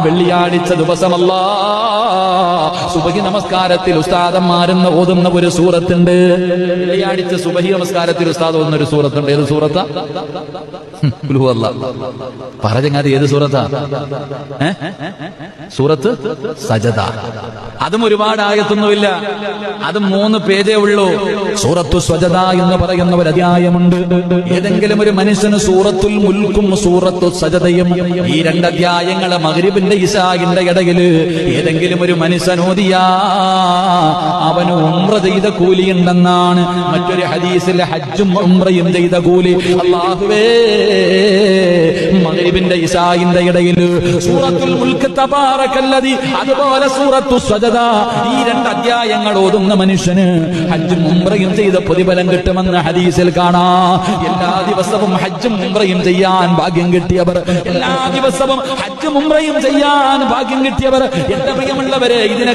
വെള്ളിയാഴ്ച ദിവസമല്ല സുബഹി നമസ്കാരത്തിൽ ഉസ്താദന്മാരെന്ന് ഓതുന്ന ഒരു സൂറത്തുണ്ട്. വെള്ളിയാഴ്ച സുബഹി നമസ്കാരത്തിൽ ഉസ്താദ് ഓതുന്ന ഒരു സൂറത്തുണ്ട്. ഏത് സൂറത്താ? പറഞ്ഞത് ഏത് സൂറത്താ? സൂറത്ത് സജദ. അതും ഒരുപാട് ആയത്തൊന്നുമില്ല, അതും 3 പേജേ ഉള്ളൂ. സൂറത്തു സജദ എന്ന് പറയുന്ന ഒരു അധ്യായമുണ്ട്. ഏതെങ്കിലും ഒരു മനുഷ്യന് സൂറത്തുൽ മുൽക്കും സൂറത്തു സജദയും ഈ 2 അധ്യായങ്ങളെ മഗ്രിബിന്റെ ഇശാഇന്റെ ഇടയില് ഏതെങ്കിലും ഒരു മനുഷ്യൻ ഓതിയാ അവന് ഉംറ ചെയ്ത കൂലിയുണ്ടെന്നാണ്. മറ്റൊരു ഹദീസിൽ ഹജ്ജും ഉംറയും ചെയ്ത കൂലി. അല്ലാഹുവേ, മഗ്രിബിന്റെ ഇശാഇന്റെ ഇടയിൽ സൂറത്തുൽ മുൽക്ക് തബാറകല്ലദി, അതുപോലെ സൂറത്തു സജദ, ഈ 2 അധ്യായങ്ങൾ ഓതുന്ന മനുഷ്യന് ഹജ്ജും ഉംറയും ചെയ്ത പ്രതിഫലം കിട്ടുമെന്ന് ഹദീസിൽ കാണാം. എല്ലാ ദിവസവും ഹജ്ജും ഉംറയും ചെയ്യാൻ ഭാഗ്യം കിട്ടിയവർ, എല്ലാ ദിവസവും ഹജ്ജും ഉംറയും ചെയ്യാൻ ഭാഗ്യം കിട്ടിയവർ, എന്റെ പ്രിയമുള്ളവരെ, ഇതിനെ